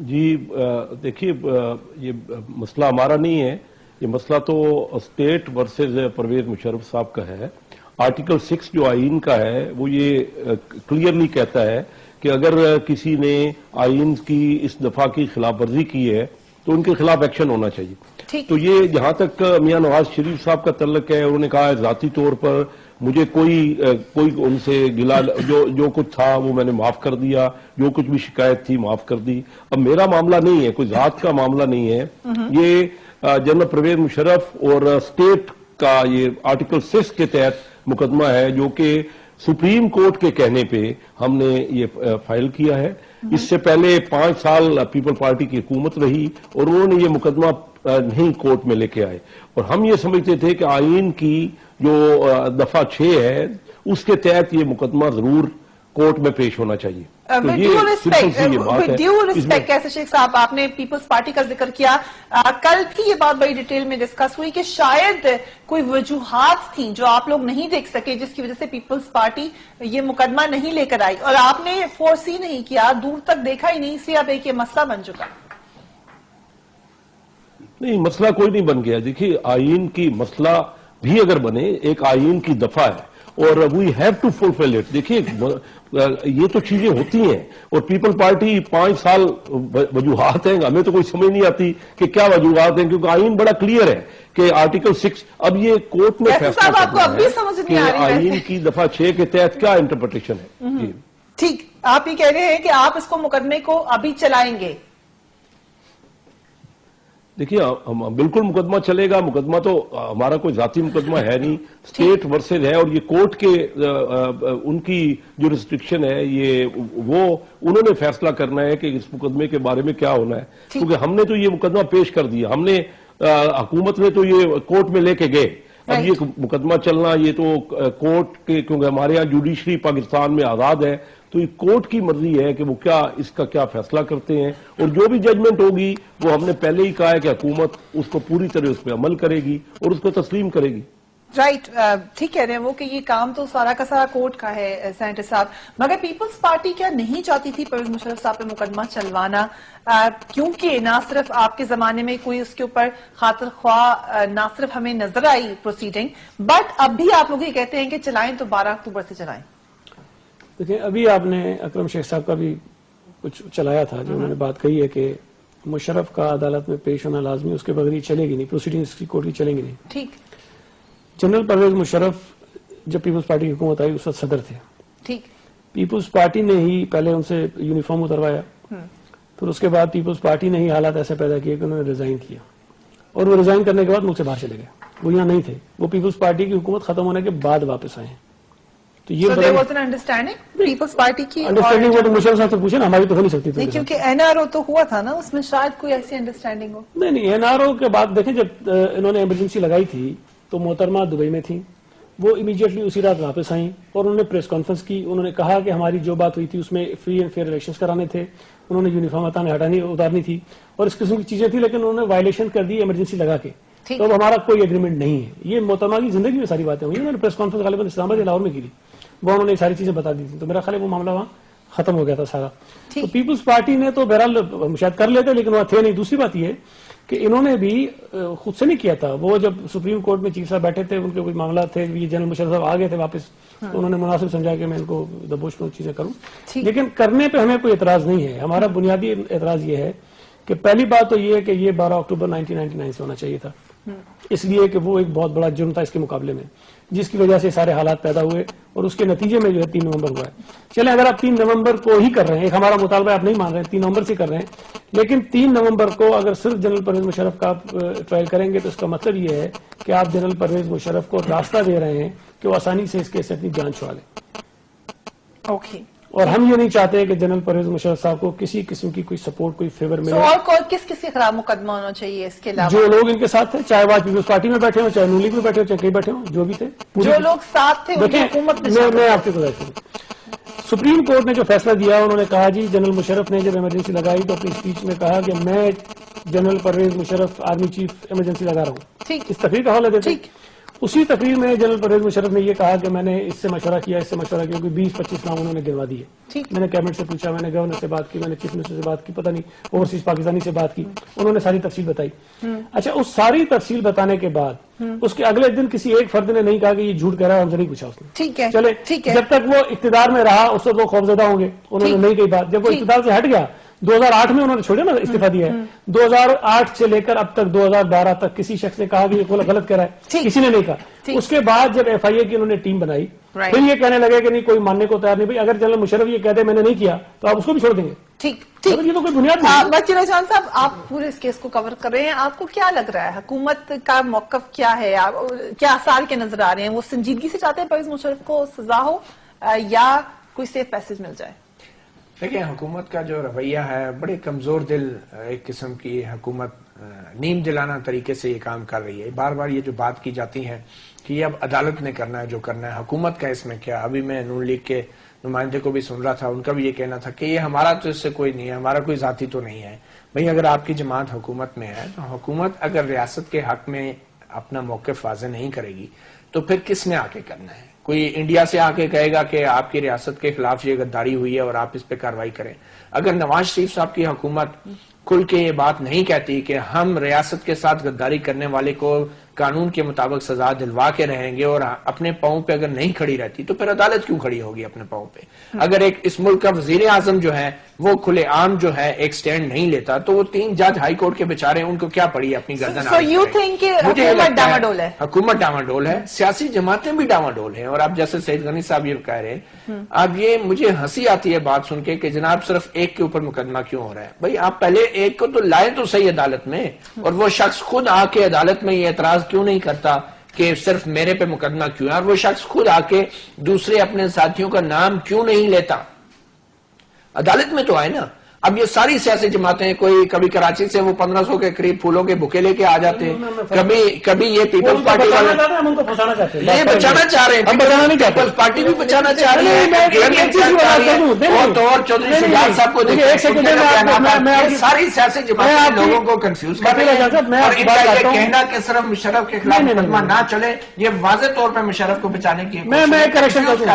جی دیکھیے یہ مسئلہ ہمارا نہیں ہے، یہ مسئلہ تو اسٹیٹ ورسز پرویز مشرف صاحب کا ہے۔ آرٹیکل 6 جو آئین کا ہے وہ یہ کلیئرلی کہتا ہے کہ اگر کسی نے آئین کی اس دفعہ کی خلاف ورزی کی ہے تو ان کے خلاف ایکشن ہونا چاہیے۔ تو یہ جہاں تک میاں نواز شریف صاحب کا تعلق ہے، انہوں نے کہا ہے ذاتی طور پر مجھے کوئی ان سے گلا جو کچھ تھا وہ میں نے معاف کر دیا، جو کچھ بھی شکایت تھی معاف کر دی۔ اب میرا معاملہ نہیں ہے، کوئی ذات کا معاملہ نہیں ہے، یہ جنرل پرویز مشرف اور اسٹیٹ کا یہ آرٹیکل 6 کے تحت مقدمہ ہے جو کہ سپریم کورٹ کے کہنے پہ ہم نے یہ فائل کیا ہے۔ اس سے پہلے 5 سال پیپل پارٹی کی حکومت رہی اور انہوں نے یہ مقدمہ نہیں کورٹ میں لے کے آئے، اور ہم یہ سمجھتے تھے کہ آئین کی جو دفعہ 6 ہے اس کے تحت یہ مقدمہ ضرور کورٹ میں پیش ہونا چاہیے۔ ڈیو ریسپیکٹ کیسے شیخ صاحب، آپ نے پیپلز پارٹی کا ذکر کیا، کل بھی یہ بات بڑی ڈیٹیل میں ڈسکس ہوئی کہ شاید کوئی وجوہات تھیں جو آپ لوگ نہیں دیکھ سکے جس کی وجہ سے پیپلز پارٹی یہ مقدمہ نہیں لے کر آئی، اور آپ نے فورسی نہیں کیا، دور تک دیکھا ہی نہیں، اس لیے اب ایک یہ مسئلہ بن چکا۔ نہیں، مسئلہ کوئی نہیں بن گیا۔ دیکھیے آئین کی مسئلہ بھی اگر بنے، ایک آئین کی دفعہ ہے اور we have to fulfil it. دیکھیے یہ تو چیزیں ہوتی ہیں، اور پیپل پارٹی 5 سال وجوہات ہیں، ہمیں تو کوئی سمجھ نہیں آتی کہ کیا وجوہات ہیں، کیونکہ آئین بڑا کلیئر ہے کہ آرٹیکل 6 اب یہ کورٹ میں فیصلہ کرنا ہے کہ آئین کی دفعہ 6 کے تحت کیا انٹرپریٹیشن ہے۔ ٹھیک، آپ یہ کہہ رہے ہیں کہ آپ اس کو مقدمے کو ابھی چلائیں گے؟ دیکھیے بالکل مقدمہ چلے گا، مقدمہ تو ہمارا کوئی ذاتی مقدمہ ہے نہیں، اسٹیٹ ورسز ہے، اور یہ کورٹ کے ان کی جو ریسٹرکشن ہے یہ وہ انہوں نے فیصلہ کرنا ہے کہ اس مقدمے کے بارے میں کیا ہونا ہے، کیونکہ ہم نے تو یہ مقدمہ پیش کر دیا، ہم نے حکومت نے تو یہ کورٹ میں لے کے گئے، اب یہ مقدمہ چلنا یہ تو کورٹ کے، کیونکہ ہمارے یہاں جوڈیشری پاکستان میں آزاد ہے، تو یہ کورٹ کی مرضی ہے کہ وہ کیا اس کا کیا فیصلہ کرتے ہیں، اور جو بھی ججمنٹ ہوگی وہ ہم نے پہلے ہی کہا ہے کہ حکومت اس کو پوری طرح اس پہ عمل کرے گی اور اس کو تسلیم کرے گی۔ رائٹ، ٹھیک کہہ رہے ہیں وہ کہ یہ کام تو سارا کا سارا کورٹ کا ہے سینیٹر صاحب، مگر پیپلز پارٹی کیا نہیں چاہتی تھی پرویز مشرف صاحب پہ مقدمہ چلوانا، کیونکہ نہ صرف آپ کے زمانے میں کوئی اس کے اوپر خاطر خواہ نہ صرف ہمیں نظر آئی پروسیڈنگ، بٹ اب بھی آپ لوگ یہ کہتے ہیں کہ چلائیں تو 12 اکتوبر سے چلائیں؟ دیکھیں ابھی آپ نے اکرم شیخ صاحب کا بھی کچھ چلایا تھا جو انہوں نے بات کہی ہے کہ مشرف کا عدالت میں پیش ہونا لازمی، اس کے بغیر یہ چلے گی نہیں، پروسیڈنگز کی کورٹ کی چلیں گی نہیں۔ ٹھیک، جنرل پرویز مشرف جب پیپلز پارٹی کی حکومت آئی اس وقت صدر تھے، ٹھیک، پیپلز پارٹی نے ہی پہلے ان سے یونیفارم اتروایا، پھر اس کے بعد پیپلز پارٹی نے ہی حالات ایسے پیدا کیے کہ انہوں نے ریزائن کیا، اور وہ ریزائن کرنے کے بعد ملک سے باہر چلے گئے، وہ یہاں نہیں تھے، وہ پیپلز پارٹی کی حکومت ختم ہونے کے بعد واپس آئے ہیں۔ تو یہ انڈرسٹینڈنگ پیپلز پارٹی کی، انڈرسٹینڈنگ وہ تو مشرف صاحب سے پوچھے نا، ہماری تو ہو نہیں سکتی تھی، کیونکہ این آر او تو ہوا تھا نا، اس میں شاید کوئی ایسی انڈرسٹینڈنگ ہو۔ نہیں، این آر او کے بعد دیکھیں جب انہوں نے ایمرجنسی لگائی تھی تو محترمہ دبئی میں تھیں، وہ امیڈیٹلی اسی رات واپس آئیں اور انہوں نے پریس کانفرنس کی، انہوں نے کہا کہ ہماری جو بات ہوئی تھی اس میں فری اینڈ فیئر الیکشنز کرانے تھے، انہوں نے یونیفارم اتارنی تھی اور اس قسم کی چیزیں تھیں، لیکن انہوں نے وائلیشن کر دی ایمرجنسی لگا کے، تو اب ہمارا کوئی ایگریمنٹ نہیں ہے۔ یہ محترمہ کی زندگی میں ساری باتیں ہوئی، انہوں نے پریس کانفرنس غالباً اسلام آباد یا لاہور میں کی تھی، وہ انہوں نے ساری چیزیں بتا دی تھی، تو میرا خیال ہے وہ معاملہ وہاں ختم ہو گیا تھا سارا۔ تو پیپلز پارٹی نے تو بہرحال شاید کر لیتے لیکن وہاں تھے نہیں۔ دوسری بات یہ کہ انہوں نے بھی خود سے نہیں کیا تھا، وہ جب سپریم کورٹ میں چیف صاحب بیٹھے تھے، ان کے کوئی معاملہ تھے، یہ جنرل مشرف صاحب آ گئے تھے واپس، تو انہوں نے مناسب سمجھا کہ میں ان کو دبوش میں چیزیں کروں، لیکن کرنے پہ ہمیں کوئی اعتراض نہیں ہے۔ ہمارا بنیادی اعتراض یہ ہے کہ پہلی بات تو یہ ہے کہ یہ 12 اکتوبر 1999 سے ہونا چاہیے تھا، اس لیے کہ وہ ایک بہت بڑا جرم تھا اس کے مقابلے میں، جس کی وجہ سے سارے حالات پیدا ہوئے اور اس کے نتیجے میں جو ہے 3 نومبر ہوا ہے۔ چلیں اگر آپ 3 نومبر کو ہی کر رہے ہیں، ایک ہمارا مطالبہ آپ نہیں مان رہے ہیں، 3 نومبر سے کر رہے ہیں، لیکن 3 نومبر کو اگر صرف جنرل پرویز مشرف کا ٹرائل کریں گے تو اس کا مطلب یہ ہے کہ آپ جنرل پرویز مشرف کو راستہ دے رہے ہیں کہ وہ آسانی سے اس کیس سے اپنی جان چھڑا لیں۔ اوکے، اور ہم یہ نہیں چاہتے کہ جنرل پرویز مشرف صاحب کو کسی قسم کی کوئی سپورٹ، کوئی فیور ملے۔ اور کس کس کے خلاف مقدمہ ہونا چاہیے اس کے علاوہ؟ جو لوگ ان کے ساتھ تھے، چاہے وہ آج پیپلز پارٹی میں بیٹھے ہوں، چاہے نون لیگ میں بیٹھے ہوں، چاہے کہیں بیٹھے ہوں، جو بھی تھے، جو لوگ ساتھ تھے ان کی حکومت میں آپ سے گزارش کروں، سپریم کورٹ نے جو فیصلہ دیا انہوں نے کہا جی جنرل مشرف نے جب ایمرجنسی لگائی تو اپنی اسپیچ میں کہا کہ میں general Pervez Musharraf army chief emergency لگا رہا ہوں، اس تقریر کا حوالہ دیتے ہیں۔ اسی تقریر میں جنرل پرویز مشرف نے یہ کہا کہ میں نے اس سے مشورہ کیا، اس سے مشورہ کیا، کہ 20-25 نام انہوں نے گنوا دیے. میں نے کیبنٹ سے پوچھا، میں نے گورنر سے بات کی، میں نے چیف منسٹر سے بات کی، پتہ نہیں اوورسیز پاکستانی سے بات کی، انہوں نے ساری تفصیل بتائی. اچھا، اس ساری تفصیل بتانے کے بعد اس کے اگلے دن کسی ایک فرد نے نہیں کہا کہ یہ جھوٹ کہہ رہا ہے، ہم سے نہیں پوچھا اس نے. ٹھیک ہے، چلے، جب تک وہ اقتدار میں رہا اس وقت وہ خوفزدہ ہوں گے، انہوں نے نہیں کہی بات. جب وہ اقتدار سے ہٹ گیا 2008 میں انہوں نے چھوڑا نا، استعفیٰ دیا ہے. 2008 سے لے کر اب تک 2012 تک کسی شخص نے کہا کہ یہ غلط کہہ رہا ہے، کسی نے نہیں کہا. اس کے بعد جب ایف آئی اے کی انہوں نے ٹیم بنائی، پھر یہ کہنے لگے کہ نہیں کوئی ماننے کو تیار نہیں. بھائی اگر جنرل مشرف یہ کہتے میں نے نہیں کیا تو آپ اس کو بھی چھوڑ دیں گے؟ ٹھیک، یہ تو کوئی بنیاد نہیں. وکیل احسان صاحب، آپ پورے اس کیس کو کور کر رہے ہیں، آپ کو کیا لگ رہا ہے حکومت کا موقف کیا ہے؟ کیا آثار کے نظر آ رہے ہیں؟ وہ سنجیدگی سے چاہتے ہیں پرویز مشرف کو سزا ہو یا کوئی سیف پیسج مل جائے؟ دیکھیں، حکومت کا جو رویہ ہے بڑے کمزور دل ایک قسم کی حکومت نیم دلانہ طریقے سے یہ کام کر رہی ہے. بار بار یہ جو بات کی جاتی ہے کہ یہ اب عدالت نے کرنا ہے جو کرنا ہے، حکومت کا اس میں کیا. ابھی میں نون لیگ کے نمائندے کو بھی سن رہا تھا، ان کا بھی یہ کہنا تھا کہ یہ ہمارا تو اس سے کوئی نہیں ہے، ہمارا کوئی ذاتی تو نہیں ہے. بھئی اگر آپ کی جماعت حکومت میں ہے تو حکومت اگر ریاست کے حق میں اپنا موقف واضح نہیں کرے گی تو پھر کس نے آ کے کرنا ہے؟ کوئی انڈیا سے آ کے کہے گا کہ آپ کی ریاست کے خلاف یہ غداری ہوئی ہے اور آپ اس پہ کارروائی کریں. اگر نواز شریف صاحب کی حکومت کھل کے یہ بات نہیں کہتی کہ ہم ریاست کے ساتھ غداری کرنے والے کو قانون کے مطابق سزا دلوا کے رہیں گے اور اپنے پاؤں پہ اگر نہیں کھڑی رہتی تو پھر عدالت کیوں کھڑی ہوگی اپنے پاؤں پہ؟ اگر ایک اس ملک کا وزیر اعظم جو ہے وہ کھلے عام جو ہے ایک سٹینڈ نہیں لیتا تو وہ 3 جج ہائی کورٹ کے بیچارے ان کو کیا پڑی اپنی گردن؟ So you think کہ حکومت ڈاواڈول ہے؟ حکومت ڈاواڈول ہے، سیاسی جماعتیں بھی ڈاواڈول ہیں. اور آپ جیسے سعید غنی صاحب یہ کہہ رہے ہیں، اب یہ مجھے ہنسی آتی ہے بات سن کے کہ جناب صرف ایک کے اوپر مقدمہ کیوں ہو رہا ہے؟ بھئی آپ پہلے ایک کو تو لائیں تو صحیح عدالت میں، اور وہ شخص خود آ کے عدالت میں یہ اعتراض کیوں نہیں کرتا کہ صرف میرے پہ مقدمہ کیوں ہے؟ اور وہ شخص خود آ کے دوسرے اپنے ساتھیوں کا نام کیوں نہیں لیتا؟ عدالت میں تو آئے نا. اب یہ ساری سیاسی جماعتیں کوئی کبھی کراچی سے وہ 1500 کے قریب پھولوں کے بکے لے کے آ جاتے ہیں، کبھی یہ پیپلز پارٹی والے یہ بچانا چاہ رہے ہیں، پیپلز پارٹی بھی بچانا چاہ رہی ہے، اور چودھری شجاعت صاحب کو دیکھیں، ساری سیاسی جماعتیں لوگوں کو کنفیوز کر رہی ہیں. اور ان کا یہ کہنا کہ صرف مشرف کے خلاف مقدمہ نہ چلے، یہ واضح طور پہ مشرف کو بچانے کی میں کریکشن کر دوں.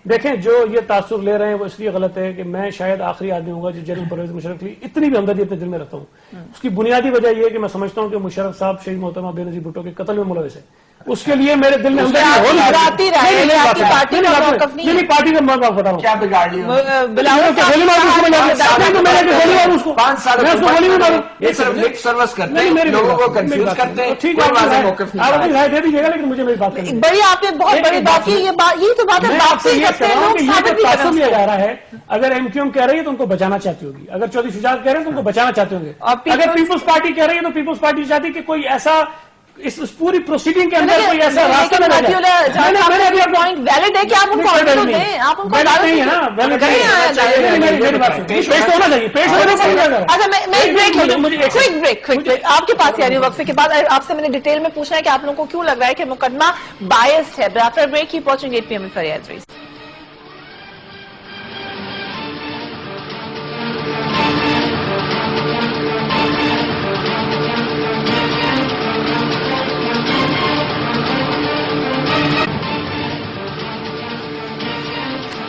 دیکھیں، جو یہ تاثر لے رہے ہیں وہ اس لیے غلط ہے کہ میں شاید آخری آدمی ہوں گا جو جنرل پرویز مشرف کی اتنی بھی ہمدردی اپنے دل میں رکھتا ہوں. اس کی بنیادی وجہ یہ ہے کہ میں سمجھتا ہوں کہ مشرف صاحب شہید محترمہ بے نظیر بھٹو کے قتل میں ملوث ہے. اس کے لیے میرے دل میں پارٹی کا موقع بتا رہا ہوں. کیا بگاڑ لیا؟ 5 سال یہ صرف لپ سروس کرتے ہیں، لوگوں کو کنفیوز کرتے ہیں، کوئی واضح موقف نہیں. آپ رائے دے دیجیے گا لیکن مجھے میری بات کرنی ہے. بڑی آپ نے بہت بڑی بات کی، یہ تو بات ہے واپسی کرتے ہیں لوگ ثابت نہیں تاثر لیا جا رہا ہے. اگر ایم کیو ایم کہہ رہی ہے تو ان کو بچانا چاہتی ہوگی، اگر چودھری شجاعت کہہ رہے ہیں تو ان کو بچانا چاہتے ہوں گے. اگر پیپلز پارٹی کہہ رہی ہے تو پیپلز پارٹی چاہتی ہے کہ کوئی ایسا اس پوری پروسیڈنگ کے اندر کوئی ایسا راستہ نہ پوائنٹ ویلڈ ہے کہ آپ ان کو آرڈر دیں، آپ ان کو نہیں ہے نا، پیش تو ہونا چاہیے. پیش اچھا، میں ایک بریک آپ کے پاس یعنی وقفے کے بعد آپ سے میں نے ڈیٹیل میں پوچھنا ہے کہ آپ لوگوں کو کیوں لگ رہا ہے کہ مقدمہ بائسڈ ہے. After break keep watching 8 PM Fareeha Idrees.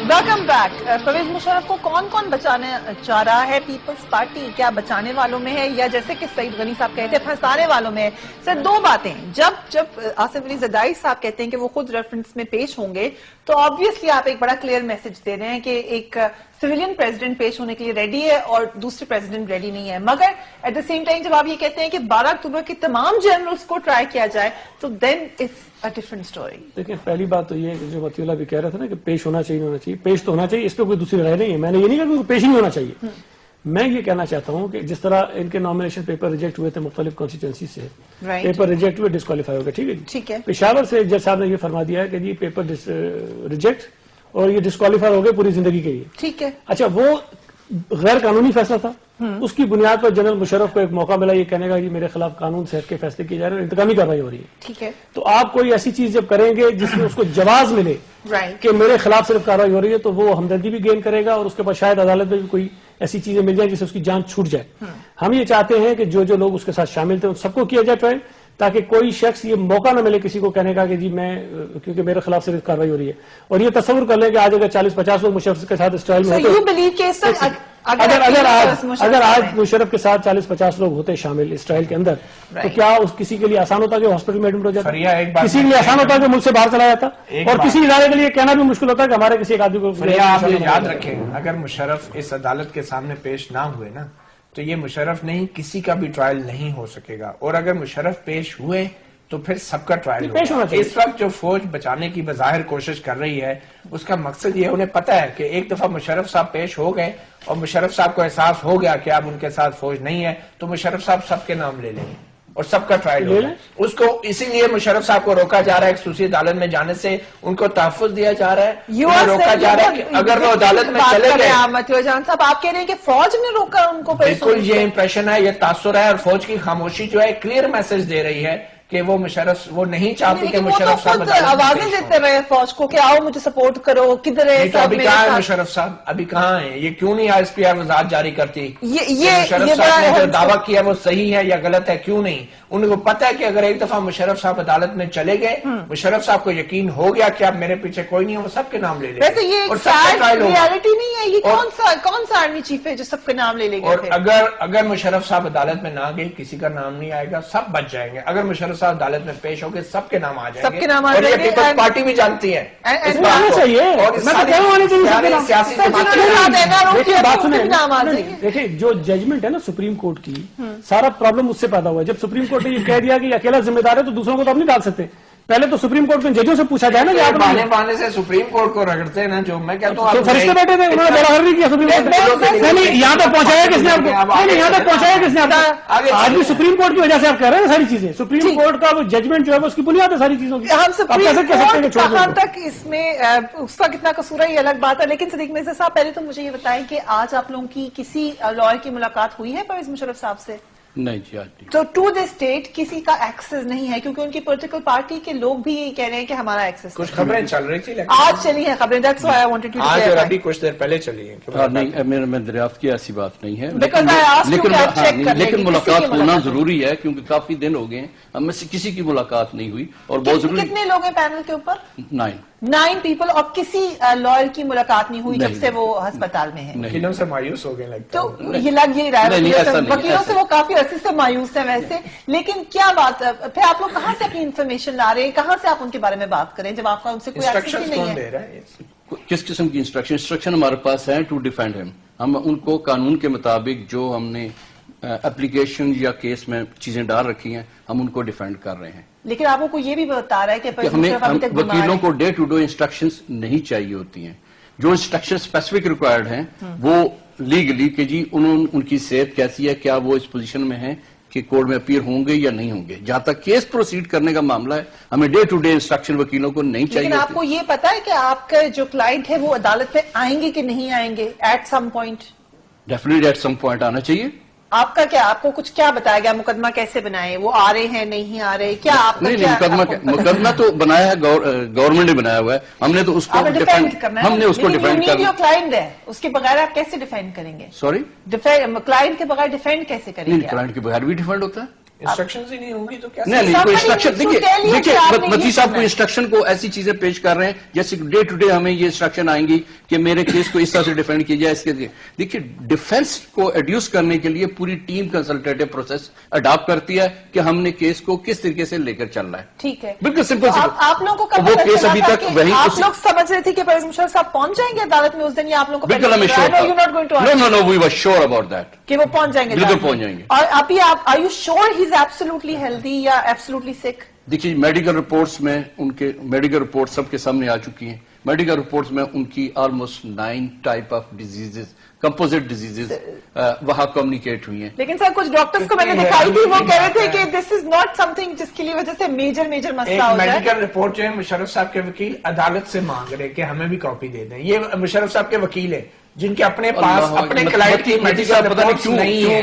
Welcome back. Pervez Musharraf کو کون کون بچانے چاہ رہا ہے؟ پیپلز پارٹی کیا بچانے والوں میں ہے یا جیسے کہ سعید غنی صاحب کہتے ہیں پھنسانے والوں میں ہے؟ سر، 2 باتیں. جب آصف علی زرداری صاحب کہتے ہیں کہ وہ خود ریفرنس میں پیش ہوں گے تو آبویسلی آپ ایک بڑا کلیئر میسج دے رہے ہیں کہ ایک سویلین پریزیڈنٹ پیش ہونے کے لیے ریڈی ہے اور دوسرے پریزیڈنٹ ریڈی نہیں ہے. مگر ایٹ دا سیم ٹائم جب آپ یہ کہتے ہیں کہ 12 اکتوبر کے تمام جنرلز کو ٹرائی کیا جائے تو دین اٹس a different story. دیکھیں، پہلی بات تو یہ ہے کہ جو متی اللہ بھی کہہ رہا تھا نا کہ پیش ہونا چاہیے، ہونا چاہیے، پیش تو ہونا چاہیے، اس پہ کوئی دوسری رائے نہیں ہے. میں نے یہ نہیں کہا کہ پیش نہیں ہونا چاہیے. میں یہ کہنا چاہتا ہوں کہ جس طرح ان کے نامینیشن پیپر ریجیکٹ ہوئے تھے مختلف کانسٹیچوئنسی سے، پیپر ریجیکٹ ہوئے ڈسکوالیفائی ہو گئے. ٹھیک ہے، پشاور سے جج صاحب نے یہ فرما دیا ہے کہ یہ پیپر ریجیکٹ اور یہ ڈسکوالیفائی ہو گئے پوری زندگی کے لیے. ٹھیک ہے. اچھا، وہ غیر قانونی فیصلہ تھا. اس کی بنیاد پر جنرل مشرف کو ایک موقع ملا یہ کہنے کا کہ میرے خلاف قانون سے ہٹ کے فیصلے کیے جا رہے ہیں اور انتقامی کارروائی ہو رہی ہے. ٹھیک ہے. تو آپ کوئی ایسی چیز جب کریں گے جس میں اس کو جواز ملے کہ میرے خلاف صرف کارروائی ہو رہی ہے تو وہ ہمدردی بھی گین کرے گا اور اس کے بعد شاید عدالت میں بھی کوئی ایسی چیزیں مل جائیں جسے اس کی جان چھوٹ جائے. ہم یہ چاہتے ہیں کہ جو لوگ اس کے ساتھ شامل تھے ان سب کو کیا جائے ٹرائل, تاکہ کوئی شخص یہ موقع نہ ملے کسی کو کہنے کا کہ جی میں کیونکہ میرے خلاف صرف کاروائی ہو رہی ہے. اور یہ تصور کر لیں کہ آج اگر 40-50 لوگ مشرف کے ساتھ اس ٹرائل میں ہوتے, اگر آج مشرف کے ساتھ 40-50 لوگ ہوتے شامل اس ٹرائل کے اندر, تو کیا اس کسی کے لیے آسان ہوتا کہ ہاسپٹل میں ایڈمٹ ہو جاتا, کسی کے لیے آسان ہوتا کہ ملک سے باہر چلا جاتا, اور کسی ادارے کے لیے کہنا بھی مشکل ہوتا کہ ہمارے کسی ایک آدمی کو. آپ یہ یاد رکھیں, اگر مشرف اس عدالت کے سامنے پیش نہ ہوئے نا تو یہ مشرف نہیں کسی کا بھی ٹرائل نہیں ہو سکے گا, اور اگر مشرف پیش ہوئے تو پھر سب کا ٹرائل ہوگا. اس وقت جو فوج بچانے کی بظاہر کوشش کر رہی ہے اس کا مقصد یہ, انہیں پتا ہے کہ ایک دفعہ مشرف صاحب پیش ہو گئے اور مشرف صاحب کو احساس ہو گیا کہ اب ان کے ساتھ فوج نہیں ہے, تو مشرف صاحب سب کے نام لے لیں گے اور سب کا ٹرائل ہوگا. اس کو اسی لیے مشرف صاحب کو روکا جا رہا ہے خصوصی عدالت میں جانے سے, ان کو تحفظ دیا جا رہا ہے, روکا جا رہا ہے کہ اگر وہ عدالت میں چلے گئے. جان صاحب آپ کہہ رہے ہیں کہ فوج نے روکا ان کو, بالکل یہ امپریشن ہے, یہ تاثر ہے, اور فوج کی خاموشی جو ہے کلیئر میسج دے رہی ہے کہ وہ مشرف وہ نہیں چاہتی کہ مشرف صاحب آوازیں دیتے رہے فوج کو کہ آؤ مجھے سپورٹ کرو, کدھر ہے ابھی کہاں ہے مشرف صاحب, ابھی کہاں ہیں, یہ کیوں نہیں ایس پی آر وزارت جاری کرتی, مشرف صاحب نے جو دعویٰ کیا وہ صحیح ہے یا غلط ہے, کیوں نہیں. ان کو پتا ہے کہ اگر ایک دفعہ مشرف صاحب عدالت میں چلے گئے, مشرف صاحب کو یقین ہو گیا کہ اب میرے پیچھے کوئی نہیں ہے, وہ سب کے نام لے لیں. ویسے یہ ریالٹی نہیں ہے, یہ کون سا آرمی چیف ہے جو سب کے نام لے لے گا. اور اگر مشرف صاحب عدالت میں نہ گئی, کسی کا نام نہیں آئے گا, سب بچ جائیں گے. اگر مشرف صاحب عدالت میں پیش ہو گئے سب کے نام آ جائیں گے, سب کے نام آ اور جائیں یہ گے, پیپلز پارٹی بھی جانتی ہے دیکھیں جو ججمنٹ ہے نا سپریم کورٹ کی, سارا پرابلم اس سے پیدا ہوا ہے. جب سپریم کورٹ نے یہ کہہ دیا کہ اکیلا ذمہ دار ہے تو دوسروں کو تو آپ نہیں ڈال سکتے. پہلے تو سپریم کورٹ میں ججوں سے پوچھا جائے نا کہ آپ بہانے سے سپریم کورٹ کو رگڑتے ہیں نا, جو میں کہتا ہوں فرشتے بیٹھے تھے, انہوں نے بڑا نہیں کیا سپریم کورٹ. نہیں یہاں تک پہنچایا کس نے آپ کو, نہیں یہاں تک پہنچایا کس نے آپ کو. آج بھی سپریم کورٹ کی وجہ سے آپ کہہ رہے ہیں ساری چیزیں, سپریم کورٹ کا وہ ججمنٹ جو ہے وہ اس کی بنیاد ہے ساری چیزوں کی. ہم سپریم کورٹ کہاں تک اس میں اس کا کتنا قصور ہے یہ الگ بات ہے, لیکن صدیق مرزا صاحب پہلے تو مجھے یہ بتائیں کہ آج آپ لوگوں کی کسی لائر کی ملاقات ہوئی ہے پرویز مشرف صاحب سے؟ نہیں جی آج نہیں. تو ٹو دس اسٹیٹ کسی کا ایکسس نہیں ہے, کیونکہ ان کی پولیٹیکل پارٹی کے لوگ بھی یہی کہہ رہے ہیں کہ ہمارا ایکسس. کچھ خبریں چل رہی تھی آج چلی ہیں خبریں, that's why I wanted you to آج اور ابھی کچھ دیر پہلے چلی ہیں. نہیں میں دریافت کی ایسی بات نہیں ہے, لیکن ملاقات ہونا ضروری ہے کیونکہ کافی دن ہو گئے ہیں ہم میں سے کسی کی ملاقات نہیں ہوئی. اور بہت ضروری. کتنے لوگ ہیں پینل کے اوپر؟ 9 پیپل, اور کسی لائر کی ملاقات نہیں ہوئی جب سے وہ ہسپتال میں ہے. وکیلوں سے مایوس ہو گئے لگتا ہے, تو یہ لگ یہی رہا ہے وکیلوں سے وہ کافی عرصے سے مایوس ہیں ویسے. لیکن کیا بات ہے پھر آپ لوگ کہاں سے اپنی انفارمیشن لا رہے ہیں, کہاں سے آپ ان کے بارے میں بات کریں جب آپ کا ان سے کوئی ایکسس ہی نہیں ہے؟ کس قسم کی انسٹرکشن ہمارے پاس ہے ٹو ڈیفینڈ ہم. ہم ان کو قانون کے مطابق جو ہم نے اپلیکیشن یا کیس میں چیزیں ڈال رکھی ہیں ہم ان کو ڈیفینڈ کر رہے ہیں. لیکن آپ کو یہ بھی بتا رہا ہے کہ ہمیں وکیلوں کو ڈے ٹو ڈے انسٹرکشنز نہیں چاہیے ہوتی ہیں. جو انسٹرکشن اسپیسیفک ریکوائرڈ ہیں وہ لیگلی کہ جی ان کی صحت کیسی ہے, کیا وہ اس پوزیشن میں ہیں کہ کورٹ میں اپیئر ہوں گے یا نہیں ہوں گے. جہاں تک کیس پروسیڈ کرنے کا معاملہ ہے ہمیں ڈے ٹو ڈے انسٹرکشن وکیلوں کو نہیں چاہیے. لیکن آپ کو یہ پتا ہے کہ آپ کا جو کلائنٹ ہے وہ عدالت میں آئیں گے کہ نہیں آئیں گے at some point? Definitely at some point آنا چاہیے. آپ کا کیا, آپ کو کچھ کیا بتایا گیا, مقدمہ کیسے بنائے, وہ آ رہے ہیں نہیں آ رہے, کیا آپ کا نہیں مقدمہ تو بنایا ہے گورنمنٹ نے بنایا ہوا ہے, ہم نے تو اس کو ڈیفینڈ کرنا ہے. ہم نے اس کو ڈیفینڈ کرنا. کلائنٹ ہے اس کے بغیر آپ کیسے ڈیفینڈ کریں گے؟ سوری, کلائنٹ کے بغیر ڈیفینڈ کیسے کریں گے؟ کلائنٹ کے بغیر بھی ڈیفینڈ ہوتا ہے. انسٹرکشنز ہی نہیں ہوں گی تو کیا؟ نہیں کوئی انسٹرکشن دیکھیے وکیل صاحب کو انسٹرکشن کو ایسی چیزیں پیش کر رہے ہیں جیسے ڈے ٹو ڈے ہمیں یہ انسٹرکشن آئیں گی کہ میرے کیس کو اس طرح سے ڈیفینڈ کیا جائے. اس کے دیکھیے ڈیفینس کو ایڈیوس کرنے کے لیے پوری ٹیم کنسلٹیٹو پروسیس اڈاپٹ کرتی ہے کہ ہم نے کیس کو کس طریقے سے لے کر چلنا ہے. ٹھیک ہے, بالکل سمپل. آپ لوگوں کو وہ کیس ابھی تک وہی آپ لوگ سمجھ رہے تھے کہ پرویز مشرف صاحب پہنچ جائیں گے عدالت میں اس دن, یا آپ لوگوں کو بالکل ہمیں شور نو وی ور شور اباؤٹ دیٹ کہ وہ پہنچ جائیں گے؟ بالکل پہنچ جائیں گے. اور ابھی آپ are you sure he is absolutely healthy یا ایبسولوٹلی سک؟ دیکھیے میڈیکل رپورٹس میں ان کے میڈیکل رپورٹ سب کے سامنے آ چکی ہیں. میڈیکل رپورٹس میں ان کی almost 9 type of diseases, composite diseases وہاں کمیونیکیٹ ہوئی ہیں. لیکن سر کچھ ڈاکٹرز کو میں نے دکھائی تھی, وہ کہہ رہے تھے کہ دس از ناٹ سم تھنگ جس کی وجہ سے میجر مسئلہ ہو جائے. میڈیکل رپورٹ جو ہے مشرف صاحب کے وکیل عدالت سے مانگ رہے کہ ہمیں بھی کاپی دے دیں. یہ مشرف صاحب کے وکیل ہیں جن کے اپنے پاس اپنے کلائنٹ کی میڈیکل رپورٹس نہیں ہیں.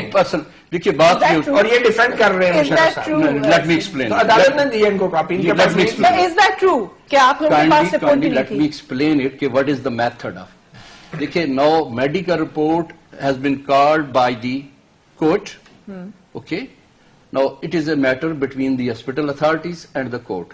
دیکھیے بات اور یہ ڈیفینڈ کر رہے ہیں مشرف صاحب. Late me explain. عدالت نے دی ان کو کاپی. از دیٹ ٹرو کہ آپ لوگوں کے پاس رپورٹ نہیں تھی؟ لیٹ می ایکسپلین اٹ کہ what is the method of. دیکھیے no medical report has been called by the court. Okay. Now it is a matter between the hospital authorities and the court.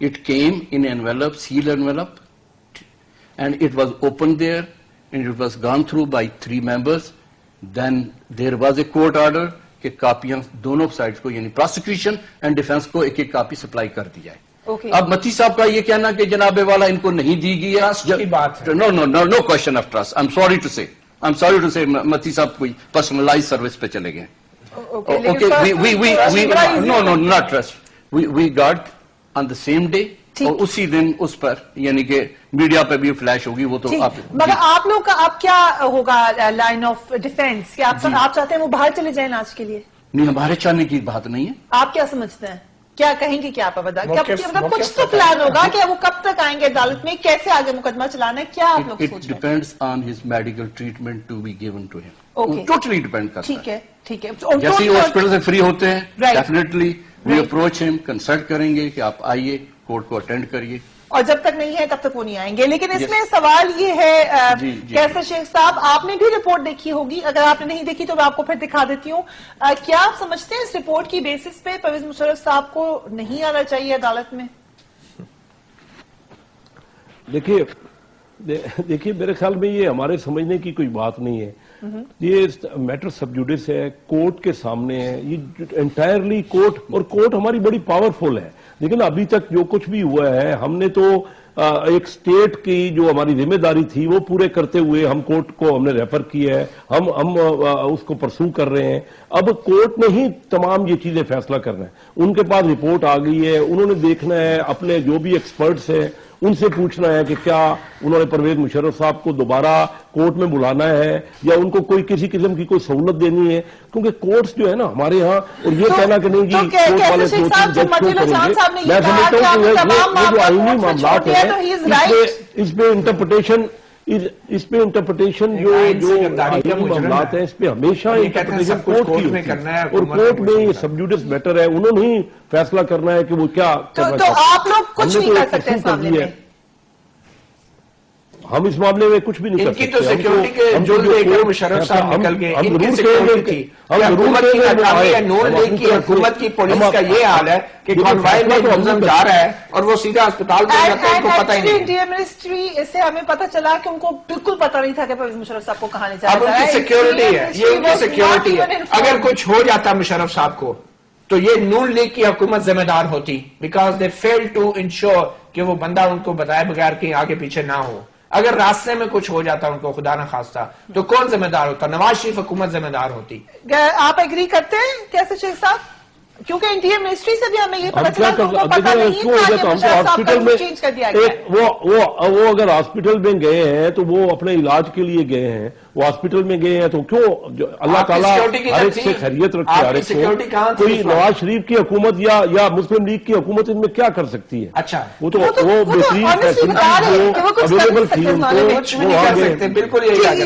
It came in envelope, seal envelope, and it was opened there, and it was gone through by 3 members. Then there was a court order کہ کاپیاں دونوں side کو یعنی prosecution and defence کو ایک ایک copy supply کر دی جائے. اب متی صاحب کا یہ کہنا کہ جناب والا ان کو نہیں دی گئی ہے, no question of trust. I am sorry to say متی صاحب کوئی پرسنلائز سروس پہ چلے گئے. No not trust, we got on the same day, اور اسی دن اس پر یعنی کہ میڈیا پہ بھی فلیش ہوگی وہ تو. مگر آپ لوگ کا اب کیا ہوگا لائن آف ڈیفینس, آپ چاہتے ہیں وہ باہر چلے جائیں آج کے لیے؟ نہیں, ہمارے چاہنے کی بات نہیں ہے. آپ کیا سمجھتے ہیں, کیا کہیں گے, کیا پتا مطلب کچھ تو پلان ہوگا کہ وہ کب تک آئیں گے عدالت میں, کیسے آگے مقدمہ چلانا ہے, کیا آپ لوگ سوچ رہے ہیں؟ It depends on his medical treatment to be given to him. Totally depend کرتا ہے. ٹھیک ہے, ٹھیک ہے. جیسے ہی ہاسپٹل سے فری ہوتے ہیں ڈیفینیٹلی وی اپروچ ہم, کنسلٹ کریں گے کہ آپ آئیے کورٹ کو اٹینڈ کریے, اور جب تک نہیں ہے تب تک وہ نہیں آئیں گے. لیکن اس میں سوال یہ ہے کیسر شیخ صاحب, آپ نے بھی رپورٹ دیکھی ہوگی, اگر آپ نے نہیں دیکھی تو میں آپ کو پھر دکھا دیتی ہوں. کیا آپ سمجھتے ہیں اس رپورٹ کی بیسس پہ پرویز مشرف صاحب کو نہیں آنا چاہیے عدالت میں؟ دیکھیے میرے خیال میں یہ ہمارے سمجھنے کی کوئی بات نہیں ہے. یہ میٹر سب جوڈس ہے, کورٹ کے سامنے ہے, یہ انٹائرلی کورٹ, اور کورٹ ہماری بڑی پاورفل ہے. لیکن ابھی تک جو کچھ بھی ہوا ہے, ہم نے تو ایک سٹیٹ کی جو ہماری ذمہ داری تھی وہ پورے کرتے ہوئے ہم کورٹ کو ہم نے ریفر کیا ہے, ہم اس کو پرسو کر رہے ہیں. اب کورٹ نے ہی تمام یہ چیزیں فیصلہ کرنا ہے. ان کے پاس رپورٹ آ گئی ہے, انہوں نے دیکھنا ہے, اپنے جو بھی ایکسپرٹس ہیں ان سے پوچھنا ہے کہ کیا انہوں نے پرویز مشرف صاحب کو دوبارہ کورٹ میں بلانا ہے یا ان کو کوئی کسی قسم کی کوئی سہولت دینی ہے, کیونکہ کورٹس جو ہے نا ہمارے ہاں, اور یہ کہنا کہ نہیں جی کورٹ والے 2-3 جج کیوں کریں گے, میں سمجھتا ہوں کہ یہ جو آئینی معاملات ہیں اس پہ انٹرپریٹیشن جو آئینی معاملات ہیں اس پہ ہمیشہ انٹرپریٹیشن کورٹ کی ہوتی ہے, اور کورٹ میں یہ سب جوڈس میٹر ہے, انہوں نے ہی فیصلہ کرنا ہے کہ وہ کیا کرنا چاہتے ہیں. تو آپ لوگ کچھ نہیں کر سکتے اس معاملے میں, ہم اس معاملے میں کچھ بھی نہیں کر سکتے. ان کی تو سیکیورٹی کے جو دے کر مشرف صاحب نکل گئے, ان کی سیکیورٹی تھی. حکومت کی ناکامی ہے, نون لیگ کی حکومت کی پولیس کا یہ حال ہے کہ کانوائے میں منظم جا رہا ہے اور وہ سیدھا اسپتال میں جاتا ہے, ان کو پتہ ہی نہیں. انڈیا منسٹری سے ہمیں پتہ چلا کہ ان کو بالکل پتہ نہیں تھا کہ پرویز مشرف صاحب کو کہاں لے جایا اب ان کی سیکیورٹی ہے, یہ ان کی سیکیورٹی ہے. اگر کچھ ہو جاتا مشرف صاحب کو تو یہ نون لیگ کی حکومت ذمہ دار ہوتی, because they fail to ensure کہ وہ بندہ ان کو بتائے بغیر کہیں آگے پیچھے نہ ہو. اگر راستے میں کچھ ہو جاتا ان کو خدا نہ خواستہ تو کون ذمہ دار ہوتا؟ نواز شریف حکومت ذمہ دار ہوتی. آپ ایگری کرتے ہیں کیسر شیخ صاحب؟ کیونکہ انڈیا منسٹری سے بھی ہمیں یہ پتہ چلا کہ ان کو پتہ نہیں تھا کہ مشرف صاحب کا رول چینج کر دیا گیا. وہ اگر ہاسپٹل میں گئے ہیں تو وہ اپنے علاج کے لیے گئے ہیں, وہ ہاسپٹل میں گئے ہیں تو کیوں اللہ تعالیٰ ہر ایک سے خیریت رکھے, ہر ایک کو. کوئی نواز شریف کی حکومت یا مسلم لیگ کی حکومت ان میں کیا کر سکتی ہے؟ اچھا وہ تو بہترین اویلیبل تھی ان کو. بالکل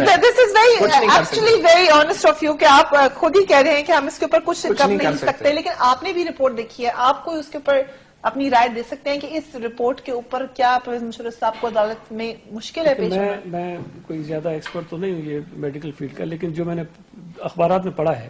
this is actually very honest of you کہ آپ خود ہی کہہ رہے ہیں کہ ہم اس کے اوپر کچھ کر نہیں سکتے, لیکن آپ نے بھی رپورٹ دیکھی ہے, آپ کو اس کے اوپر اپنی رائے دے سکتے ہیں کہ اس رپورٹ کے اوپر کیا پرویز مشرف صاحب کو عدالت میں مشکل ہے پیش آنا؟ میں کوئی زیادہ ایکسپرٹ تو نہیں ہوں یہ میڈیکل فیلڈ کا, لیکن جو میں نے اخبارات میں پڑھا ہے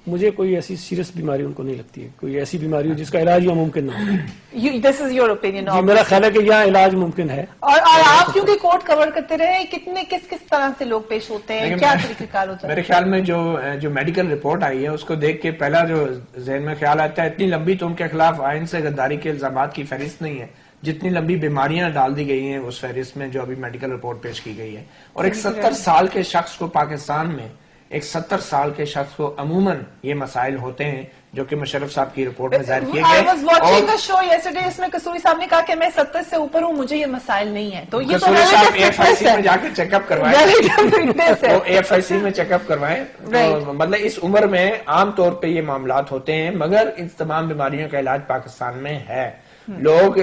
مجھے کوئی ایسی سیریس بیماری ان کو نہیں لگتی ہے, کوئی ایسی بیماری ہو جس کا علاج یہاں ممکن نہ ہو. دس از یور اوپینین. میرا خیال ہے کہ یہاں علاج ممکن ہے. اور آپ کیونکہ کورٹ کور کرتے رہے, کتنے کس طرح سے لوگ پیش ہوتے ہیں, کیا طریقہ کار ہوتا ہے؟ میرے خیال میں جو میڈیکل رپورٹ آئی ہے اس کو دیکھ کے پہلا جو ذہن میں خیال آتا ہے, اتنی لمبی تو ان کے خلاف آئین سے غداری کے الزامات کی فہرست نہیں ہے جتنی لمبی بیماریاں ڈال دی گئی ہیں اس فہرست میں جو ابھی میڈیکل رپورٹ پیش کی گئی ہے. اور ایک 70 سال کے شخص کو پاکستان میں, ایک 70 سال کے شخص کو عموماً یہ مسائل ہوتے ہیں جو کہ مشرف صاحب کی رپورٹ میں ظاہر کیے گئے. I was watching a show yesterday, اس میں قصوری صاحب نے کہا کہ میں 70 سے اوپر ہوں, مجھے یہ مسائل نہیں ہے. تو یہ قصوری صاحب AFIC میں جا کے چیک اپ کروائیں, AFIC میں چیک اپ کروائیں. مطلب اس عمر میں عام طور پہ یہ معاملات ہوتے ہیں, مگر ان تمام بیماریوں کا علاج پاکستان میں ہے. لوگ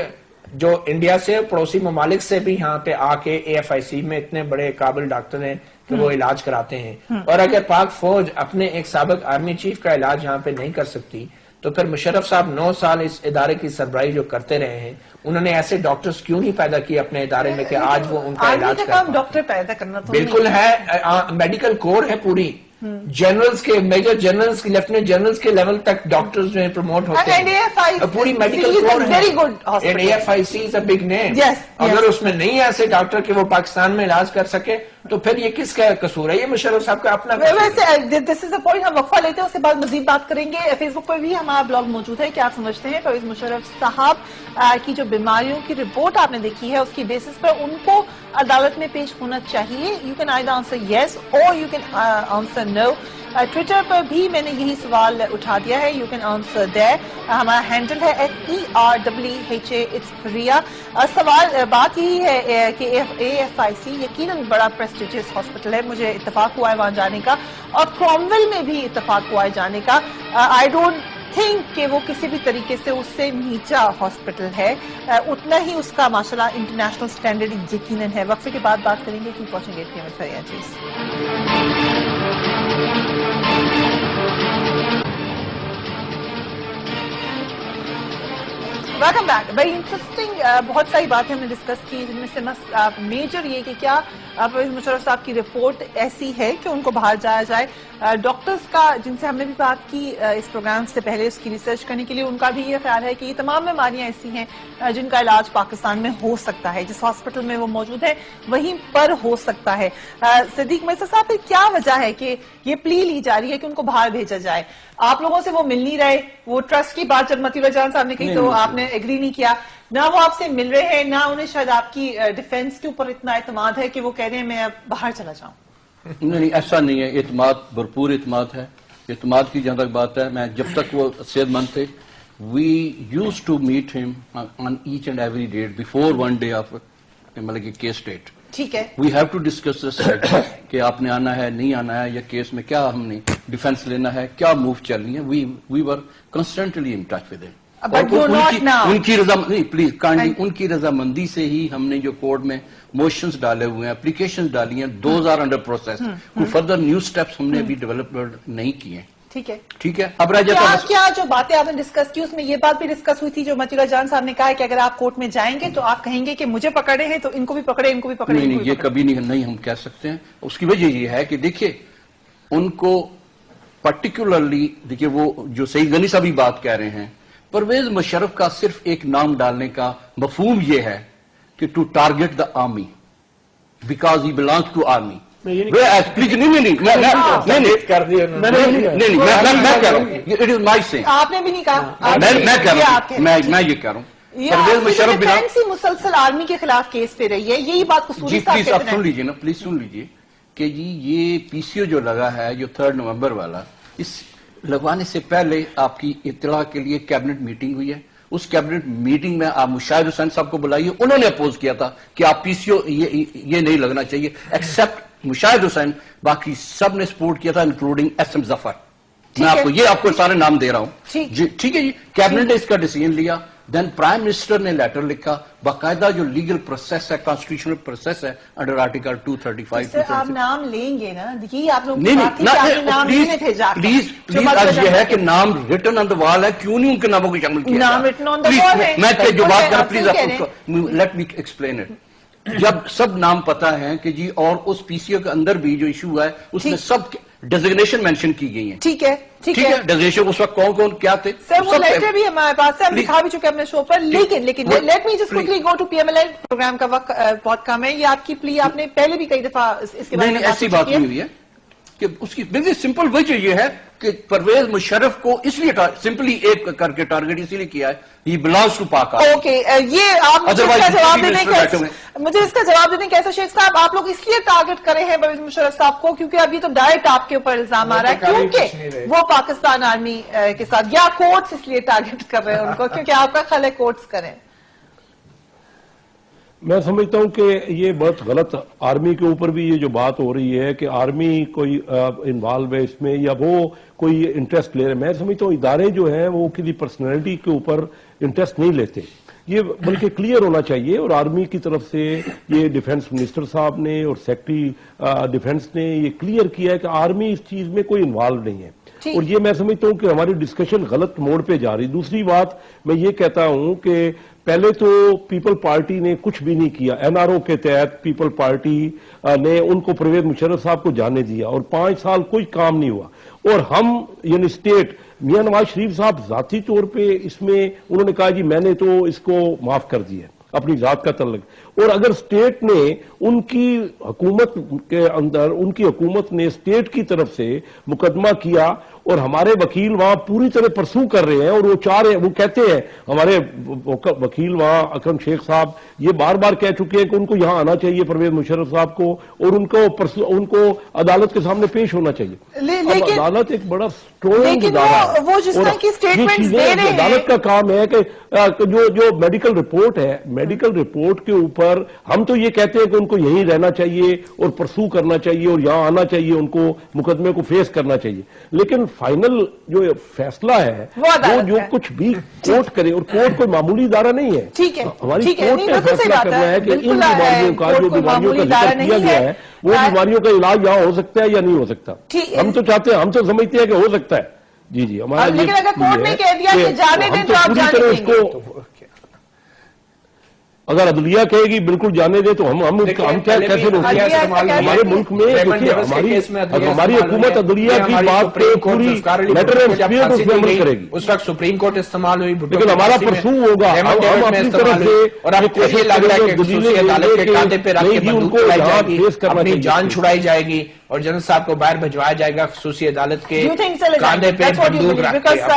جو انڈیا سے پڑوسی ممالک سے بھی یہاں پہ آ کے AFIC میں اتنے بڑے قابل ڈاکٹر ہیں کہ وہ علاج کراتے ہیں. اور اگر پاک فوج اپنے ایک سابق آرمی چیف کا علاج یہاں پہ نہیں کر سکتی تو پھر مشرف صاحب 9 سال اس ادارے کی سربراہی جو کرتے رہے ہیں، انہوں نے ایسے ڈاکٹرز کیوں نہیں پیدا کیے اپنے ادارے میں کہ آج وہ ان کا علاج آرمی کا کام ڈاکٹر پیدا کرنا تو بالکل ہے، میڈیکل کور ہے پوری، جنرلز کے، میجر جنرلز کے، لیفٹیننٹ جنرلز کے لیول تک ڈاکٹرز جو ہیں پروموٹ ہوتے ہیں، پوری میڈیکل کور ہے، and AFIC is a big name. اگر اس میں نہیں ہے ایسے ڈاکٹر کہ وہ پاکستان میں علاج کر سکے تو پھر یہ کس کا قصور ہے؟ یہ مشرف صاحب کا اپنا ویسے دس از اے پوائنٹ، ہم وقفہ لیتے ہیں، اس کے بعد مزید بات کریں گے۔ فیس بک پر بھی ہمارا بلاگ موجود ہے، کیا آپ سمجھتے ہیں پرویز مشرف صاحب کی جو بیماریوں کی رپورٹ آپ نے دیکھی ہے اس کی بیسس پر ان کو عدالت میں پیش ہونا چاہیے؟ You can either answer yes or you can answer no۔ ٹویٹر پر بھی میں نے یہی سوال اٹھا دیا ہے، یو کین آنسر there۔ ہمارا ہینڈل ہے @ERWHA it's Priya۔ سوال بات یہی ہے کہ AFIC یقیناً بڑا پریسٹیجیس ہاسپٹل ہے، مجھے اتفاق ہوا ہے وہاں جانے کا، اور کرومویل میں بھی اتفاق ہوا ہے جانے کا۔ آئی ڈونٹ تھنک کہ وہ کسی بھی طریقے سے اس سے نیچا ہاسپٹل ہے، اتنا ہی اس کا ماشاءاللہ انٹرنیشنل سٹینڈرڈ یقیناً ہے۔ وقفے کے بعد بات کریں گے، کیپ واچنگ 8 PM فریہ چیز۔ Welcome back. بڑی انٹرسٹنگ بہت ساری باتیں ہم نے ڈسکس کی، جن میں سے میجر یہ کہ کیا پرویز مشرف صاحب کی رپورٹ ایسی ہے کہ ان کو باہر جایا جائے۔ ڈاکٹرز کا، جن سے ہم نے بھی بات کی اس پروگرام سے پہلے اس کی ریسرچ کرنے کے لیے، ان کا بھی یہ خیال ہے کہ یہ تمام بیماریاں ایسی ہیں جن کا علاج پاکستان میں ہو سکتا ہے، جس ہاسپٹل میں وہ موجود ہے وہیں پر ہو سکتا ہے۔ صدیق میسر صاحب، پھر کیا وجہ ہے کہ یہ پلی لی جا رہی ہے کہ ان کو باہر بھیجا جائے؟ آپ لوگوں سے وہ مل نہیں رہے، وہ ٹرسٹ کی بات جب مطیع اللہ جان صاحب نے کہی تو آپ نے ایگری نہیں کیا، نہ وہ آپ سے مل رہے ہیں، نہ انہیں شاید آپ کی ڈیفینس کے اوپر اتنا اعتماد ہے کہ وہ کہہ رہے ہیں میں اب باہر چلا جاؤں۔ نہیں، ایسا نہیں ہے، اعتماد بھرپور اعتماد ہے۔ اعتماد کی جہاں تک بات ہے، میں جب تک وہ صحت مند تھے، وی یوز ٹو میٹ ہم on each and every date before one day of مطلب کہ کیس ڈیٹ۔ ٹھیک ہے، we have to discuss this کہ آپ نے آنا ہے نہیں آنا ہے، یا کیس میں کیا ہم نے ڈیفینس لینا ہے، کیا موو چلنی ہے۔ We were constantly in touch with ان کی رضا نہیں پلیز کائنڈلی ان کی رضامندی سے ہی ہم نے جو کورٹ میں موشنز ڈالے ہوئے ہیں، اپلیکیشن ڈالی ہیں، دوز آر انڈر پروسیس۔ کوئی فردر نیو سٹیپس ہم نے ابھی ڈیولپ نہیں کیے ہیں۔ ٹھیک ہے، اب رہ جاتا ہے کیا جو باتیں آپ نے ڈسکس کی اس میں یہ بات بھی ڈسکس ہوئی تھی جو مطیع اللہ جان صاحب نے کہا ہے کہ اگر آپ کورٹ میں جائیں گے تو آپ کہیں گے کہ مجھے پکڑے ہیں تو ان کو بھی پکڑے، ان کو بھی پکڑے؟ نہیں، یہ کبھی نہیں ہم کہہ سکتے ہیں۔ اس کی وجہ یہ ہے کہ دیکھیے ان کو پرٹیکولرلی، دیکھیے وہ جو سعید غنی صاحب بھی بات کہہ رہے ہیں، پرویز مشرف کا صرف ایک نام ڈالنے کا مفہوم یہ ہے کہ to target the army because he belongs to army. آپ نے بھی نہیں کہا، میں یہ کہہ رہا ہوں پرویز مشرف مسلسل آرمی کے خلاف کیس پہ رہی ہے، یہی بات قصوری صاحب پلیز آپ سن لیجیے نا، پلیز سن لیجیے کہ جی یہ PCO جو لگا ہے جو 3 نومبر والا، اس لگوانے سے پہلے آپ کی اطلاع کے لیے کیبنٹ میٹنگ ہوئی ہے۔ اس کیبنٹ میٹنگ میں آپ مشاہد حسین صاحب کو بلائیے، انہوں نے اپوز کیا تھا کہ آپ PCO یہ نہیں لگنا چاہیے، ایکسپٹ مشاہد حسین، باقی سب نے سپورٹ کیا تھا انکلوڈنگ SM ظفر۔ میں آپ کو سارے نام دے رہا ہوں جی، ٹھیک ہے جی۔ کیبنٹ نے اس کا ڈیسیژن لیا، دین پرائم منسٹر نے لیٹر لکھا، باقاعدہ جو لیگل پروسیس ہے، کانسٹیٹیوشنل پروسیس ہے انڈر آرٹیکل 235۔ آپ نام لیں گے نا، یہ آپ لوگ پلیز یہ ہے کہ نام ریٹن آن دا وال ہے، کیوں نہیں ان کے ناموں کو شامل کیا؟ میں جو بات کر please late me explain it. جب سب نام پتا ہے کہ جی، اور اس PCO کے اندر بھی جو ایشو ہے اس میں سب ڈیزگنیشن مینشن کی گئی ہیں۔ ٹھیک ہے، ڈیزگنیشن اس وقت کون کیا تھے سر، وہ لیٹر بھی ہمارے پاس ہے، ہم دکھا بھی چکے اپنے شو پر، لیکن let me just quickly go to PMLN۔ Programme کا وقت بہت کم ہے، یہ آپ کی پلی آپ نے پہلے بھی کئی دفعہ اس کے بارے میں ایسی بات نہیں ہوئی ہے کہ اس کی بالکل سمپل وجہ یہ ہے کہ پرویز مشرف کو اس لیے سمپلی ایک کر کے ٹارگیٹ اسی لیے کیا ہے، ہی بلانگس ٹو پاک۔ اوکے، یہ آپ مجھے اس کا جواب دے دیں کیسے شیخ صاحب، آپ لوگ اس لیے ٹارگیٹ کرے ہیں پرویز مشرف صاحب کو کیونکہ ابھی تو ڈائریکٹ آپ کے اوپر الزام آ رہا ہے کیونکہ وہ پاکستان آرمی کے ساتھ، یا کورٹس اس لیے ٹارگیٹ کر رہے ہیں ان کو کیونکہ آپ کا خیال ہے کورٹس کریں؟ میں سمجھتا ہوں کہ یہ بہت غلط، آرمی کے اوپر بھی یہ جو بات ہو رہی ہے کہ آرمی کوئی انوالو ہے اس میں یا وہ کوئی انٹرسٹ لے رہے، میں سمجھتا ہوں ادارے جو ہیں وہ کسی پرسنالٹی کے اوپر انٹرسٹ نہیں لیتے، یہ بلکہ کلیئر ہونا چاہیے۔ اور آرمی کی طرف سے یہ ڈیفنس منسٹر صاحب نے اور سیکرٹری ڈیفنس نے یہ کلیئر کیا ہے کہ آرمی اس چیز میں کوئی انوالو نہیں ہے۔ اور یہ میں سمجھتا ہوں کہ ہماری ڈسکشن غلط موڑ پہ جا رہی. دوسری بات میں یہ کہتا ہوں کہ پہلے تو پیپل پارٹی نے کچھ بھی نہیں کیا. این آر او کے تحت پیپل پارٹی نے ان کو پرویز مشرف صاحب کو جانے دیا اور 5 سال کوئی کام نہیں ہوا. اور ہم یعنی اسٹیٹ میاں نواز شریف صاحب ذاتی طور پہ اس میں انہوں نے کہا جی میں نے تو اس کو معاف کر دیا اپنی ذات کا تعلق. اور اگر اسٹیٹ نے ان کی حکومت کے اندر ان کی حکومت نے اسٹیٹ کی طرف سے مقدمہ کیا اور ہمارے وکیل وہاں پوری طرح پرسو کر رہے ہیں اور وہ چاہ رہے ہیں, وہ کہتے ہیں ہمارے وکیل وہاں اکرم شیخ صاحب یہ بار بار کہہ چکے ہیں کہ ان کو یہاں آنا چاہیے پرویز مشرف صاحب کو اور ان کو عدالت کے سامنے پیش ہونا چاہیے. اب عدالت ایک بڑا اسٹرانگ ادارہ وہ جس طرح کی اسٹیٹمنٹس دے رہے ہیں, عدالت کا کام ہے کہ جو میڈیکل رپورٹ ہے, میڈیکل رپورٹ کے اوپر ہم تو یہ کہتے ہیں کہ ان کو یہیں رہنا چاہیے اور پرسو کرنا چاہیے اور یہاں آنا چاہیے, ان کو مقدمے کو فیس کرنا چاہیے. لیکن فائنل جو فیصلہ ہے وہ جو کچھ بھی کورٹ کرے, اور کورٹ کوئی معمولی ادارہ نہیں ہے. ہماری کورٹ نے فیصلہ کرنا ہے کہ ان بیماریوں کا جو بیماریوں کا ذکر کیا گیا ہے وہ بیماریوں کا علاج یہاں ہو سکتا ہے یا نہیں ہو سکتا. ہم تو چاہتے ہیں, ہم تو سمجھتے ہیں کہ ہو سکتا ہے. جی ہمارا لیکن اگر کورٹ نے کہہ دیا کہ جانے دیں تو آپ جانے دیں گے. اگر عدلیہ کہے گی بالکل جانے دے تو ہم کیسے روکیں؟ ہمارے ملک میں ہماری حکومت عدلیہ کی بات پہ پوری لیٹر آف اسپیئر اس پہ عمل کرے گی. اس وقت سپریم کورٹ استعمال ہوئی, لیکن ہمارا پرسو ہوگا ہم اپنی طرف سے اور اب یہ لگ رہا ہے کہ خصوصی عدالت کے کاندھے پہ رکھ کے بندوق چلائی جائے گی, اپنی جان چھڑائی جائے گی اور جنرل صاحب کو باہر بھجوایا جائے گا خصوصی عدالت کے کاندھے پہ بندوق رکھ کے. اس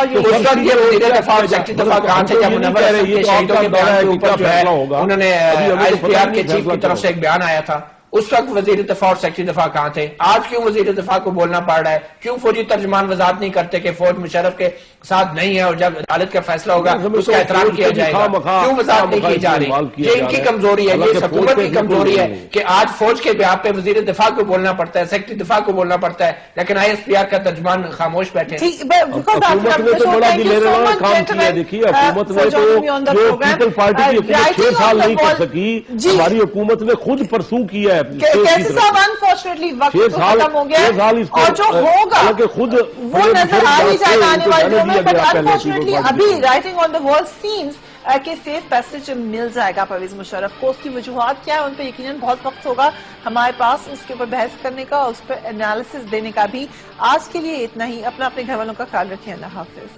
وقت یہ وزیر دفاع سیکرٹری دفاع کہاں تھے جب منور اسد کے شہیدوں کے بیان کے اوپر جو ہے انہوں نے آئی ایس پی آر کے چیف کی طرف سے ایک بیان آیا تھا, اس وقت وزیر دفاع اور سیکرٹری دفاع کہاں تھے؟ آج کیوں وزیر دفاع کو بولنا پڑ رہا ہے؟ کیوں فوجی ترجمان وضاحت نہیں کرتے کہ فوج مشرف کے ساتھ نہیں ہے اور جب عدالت کا فیصلہ ہوگا اس کا احترام کیا جائے گا؟ کیوں وضاحت نہیں کی جا رہی؟ یہ ان کی کمزوری ہے, یہ حکومت کی کمزوری ہے کہ آج فوج کے بیان پہ وزیر دفاع کو بولنا پڑتا ہے, سیکرٹری دفاع کو بولنا پڑتا ہے, لیکن آئی ایس پی آر کا ترجمان خاموش بیٹھے. حکومت نے تو بڑا دلیرانہ کام کیا. دیکھیے حکومت نے تو جو پیپل پارٹی کی حکومت 6 سال نہیں کر سکی, ہماری حکومت نے خود پرسو کیا ہے. انفارچونیٹلی وقت ختم ہو گیا اور جو ہوگا خود وہ نظر آ ہی جائے گا آنے والے دنوں میں, بٹ انفارچونیٹلی ابھی رائٹنگ آن دا وال سیمز کہ سیف پیسج مل جائے گا پرویز مشرف کو. اس کی وجوہات کیا ہے ان پہ یقیناً بہت وقت ہوگا ہمارے پاس اس کے اوپر بحث کرنے کا, اس پہ انالیسس دینے کا بھی. آج کے لیے اتنا ہی. اپنے گھر والوں کا خیال رکھیں. اللہ حافظ.